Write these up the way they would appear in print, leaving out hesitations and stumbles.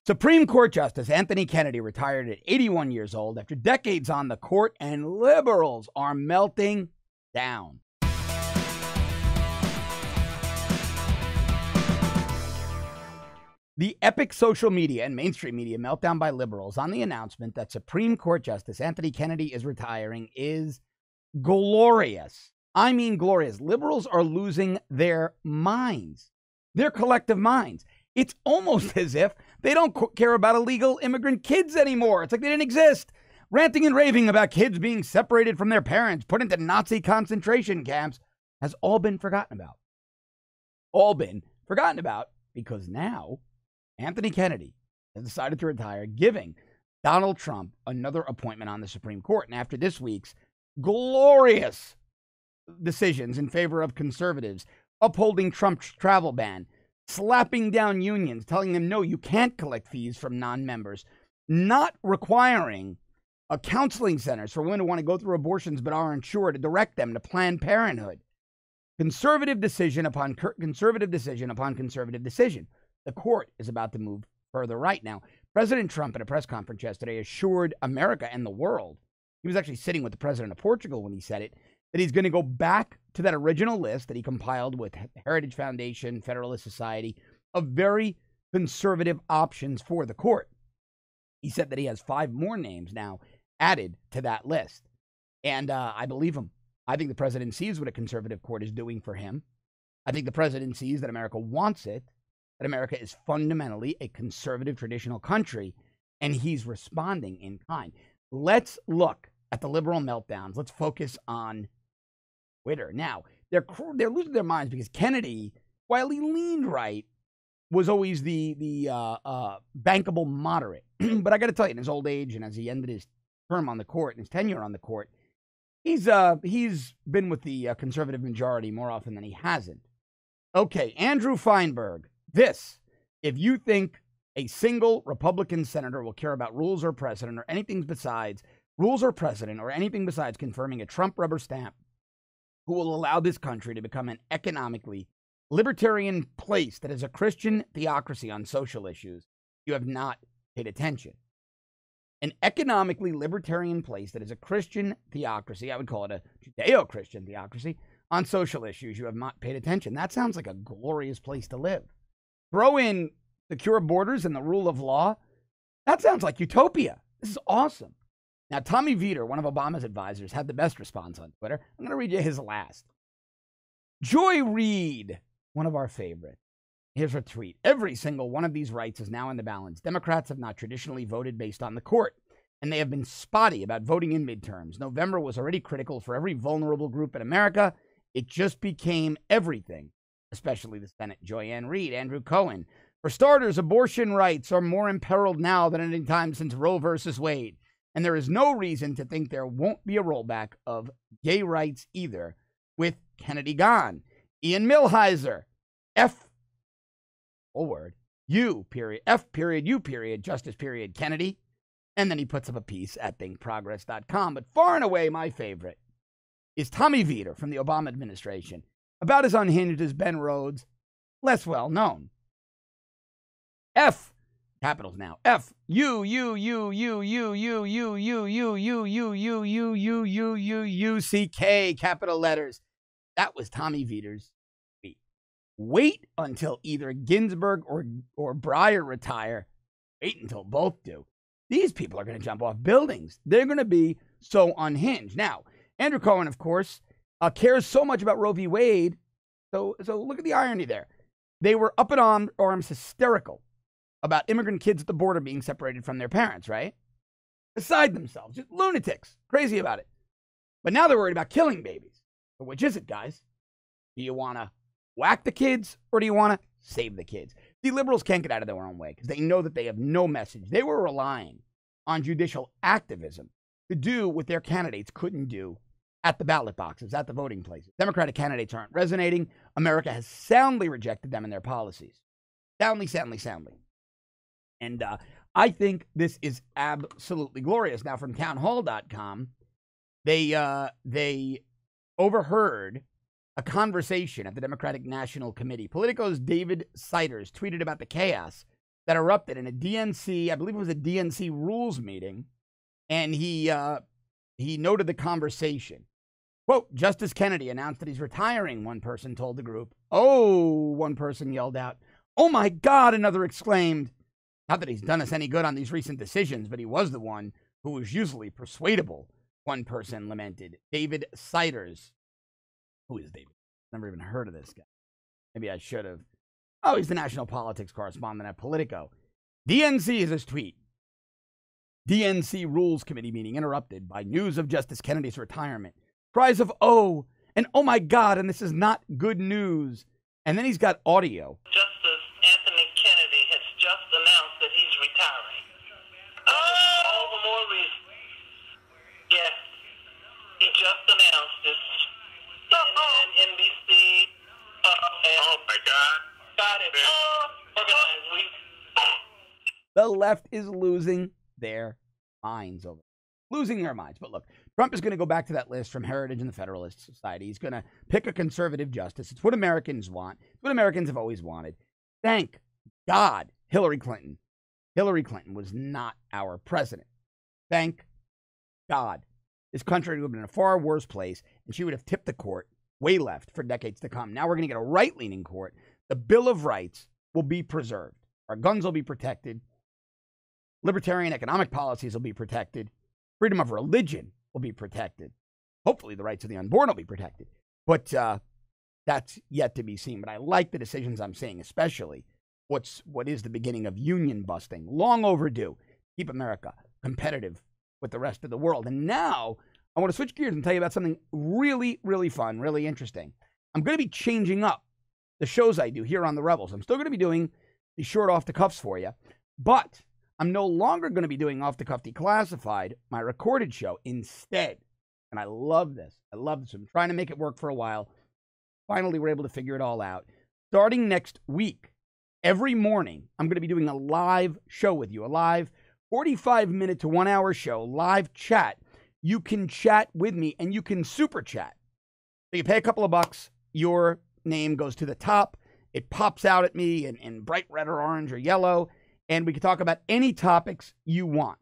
Supreme Court Justice Anthony Kennedy retired at 81 years old after decades on the court, and liberals are melting down. The epic social media and mainstream media meltdown by liberals on the announcement that Supreme Court Justice Anthony Kennedy is retiring is glorious. I mean glorious. Liberals are losing their minds, their collective minds. It's almost as if they don't care about illegal immigrant kids anymore. It's like they didn't exist. Ranting and raving about kids being separated from their parents, put into Nazi concentration camps, has all been forgotten about. All been forgotten about because now Anthony Kennedy has decided to retire, giving Donald Trump another appointment on the Supreme Court. And after this week's glorious decisions in favor of conservatives, upholding Trump's travel ban, slapping down unions, telling them, no, you can't collect fees from non-members, not requiring counseling centers for women who want to go through abortions but are insured to direct them to Planned Parenthood. Conservative decision upon conservative decision upon conservative decision. The court is about to move further right now. President Trump, at a press conference yesterday, assured America and the world, he was actually sitting with the president of Portugal when he said it, that he's going to go back to that original list that he compiled with Heritage Foundation, Federalist Society, of very conservative options for the court. He said that he has 5 more names now added to that list. And I believe him. I think the president sees what a conservative court is doing for him. I think the president sees that America wants it, that America is fundamentally a conservative traditional country, and he's responding in kind. Let's look at the liberal meltdowns. Let's focus on Twitter. Now, they're losing their minds because Kennedy, while he leaned right, was always the bankable moderate. But I got to tell you, in his old age and as he ended his term on the court and his tenure on the court, he's been with the conservative majority more often than he hasn't. Okay, Andrew Feinberg, if you think a single Republican senator will care about rules or precedent or anything besides confirming a Trump rubber stamp who will allow this country to become an economically libertarian place that is a Christian theocracy on social issues, you have not paid attention. An economically libertarian place that is a Christian theocracy, I would call it a Judeo-Christian theocracy, on social issues, you have not paid attention. That sounds like a glorious place to live. Throw in secure borders and the rule of law. That sounds like utopia. This is awesome. Now, Tommy Vietor, one of Obama's advisors, had the best response on Twitter. I'm going to read you his last. Joy Reid, one of our favorites. Here's her tweet. Every single one of these rights is now in the balance. Democrats have not traditionally voted based on the court, and they have been spotty about voting in midterms. November was already critical for every vulnerable group in America. It just became everything, especially the Senate. Joyanne Reid, Andrew Cohen. For starters, abortion rights are more imperiled now than at any time since Roe versus Wade. And there is no reason to think there won't be a rollback of gay rights either with Kennedy gone. Ian Millhiser, U, Justice, Kennedy. And then he puts up a piece at thinkprogress.com. But far and away, my favorite is Tommy Vietor from the Obama administration, about as unhinged as Ben Rhodes, less well known. Capitals now. F-U-C-K, capital letters. That was Tommy Vietor's tweet. Wait until either Ginsburg or Breyer retire. Wait until both do. These people are going to jump off buildings. They're going to be so unhinged. Now, Andrew Cohen, of course, cares so much about Roe v. Wade. So look at the irony there. They were up in arms hysterical about immigrant kids at the border being separated from their parents, right? Beside themselves, just lunatics, crazy about it. But now they're worried about killing babies. So which is it, guys? Do you want to whack the kids or do you want to save the kids? The liberals can't get out of their own way because they know that they have no message. They were relying on judicial activism to do what their candidates couldn't do at the ballot boxes, at the voting places. Democratic candidates aren't resonating. America has soundly rejected them in their policies. Soundly. And I think this is absolutely glorious. Now, from townhall.com, they overheard a conversation at the Democratic National Committee. Politico's David Siders tweeted about the chaos that erupted in a DNC, I believe it was a DNC rules meeting, and he noted the conversation. Quote, Justice Kennedy announced that he's retiring, one person told the group. Oh, one person yelled out. Oh my God, another exclaimed. Not that he's done us any good on these recent decisions, but he was the one who was usually persuadable, one person lamented. David Siders. Who is David? Never even heard of this guy. Maybe I should have. Oh, he's the national politics correspondent at Politico. DNC is his tweet. DNC Rules Committee meeting interrupted by news of Justice Kennedy's retirement. Cries of oh, and oh my God, and this is not good news. And then he's got audio. Justice Anthony Kennedy has just announced that he's retiring. All the more reason. Yes, he just announced this. CNN, NBC. Oh my God. Got it. Organized. The left is losing their minds over it. Losing their minds. But look, Trump is going to go back to that list from Heritage and the Federalist Society. He's going to pick a conservative justice. It's what Americans want. It's what Americans have always wanted. Thank God, Hillary Clinton. Hillary Clinton was not our president. Thank God. This country would have been in a far worse place, and she would have tipped the court way left for decades to come. Now we're going to get a right-leaning court. The Bill of Rights will be preserved. Our guns will be protected. Libertarian economic policies will be protected. Freedom of religion will be protected. Hopefully the rights of the unborn will be protected. But that's yet to be seen. But I like the decisions I'm seeing, especially what is the beginning of union busting. Long overdue. Keep America competitive with the rest of the world. And now I want to switch gears and tell you about something really, really fun, really interesting. I'm going to be changing up the shows I do here on The Rebels. I'm still going to be doing the short off the cuffs for you, but I'm no longer going to be doing Off the Cuff Declassified, my recorded show, instead. And I love this. I love this. I'm trying to make it work for a while. Finally, we're able to figure it all out. Starting next week, every morning, I'm going to be doing a live show with you, a live 45-minute to 1 hour show, live chat. You can chat with me and you can super chat. So you pay a couple of bucks, your name goes to the top. It pops out at me in bright red or orange or yellow. And we can talk about any topics you want.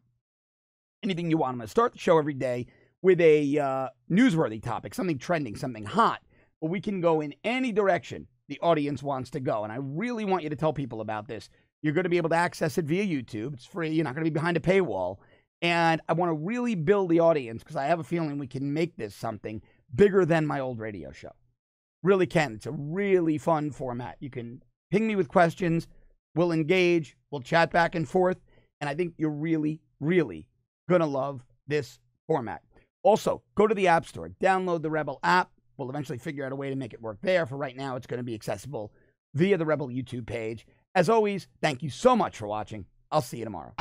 Anything you want. I'm going to start the show every day with a newsworthy topic, something trending, something hot. But we can go in any direction the audience wants to go. And I really want you to tell people about this. You're going to be able to access it via YouTube. It's free. You're not going to be behind a paywall. And I want to really build the audience because I have a feeling we can make this something bigger than my old radio show. Really can. It's a really fun format. You can ping me with questions. We'll engage. We'll chat back and forth. And I think you're really, really going to love this format. Also, go to the App Store. Download the Rebel app. We'll eventually figure out a way to make it work there. For right now, it's going to be accessible via the Rebel YouTube page. As always, thank you so much for watching. I'll see you tomorrow.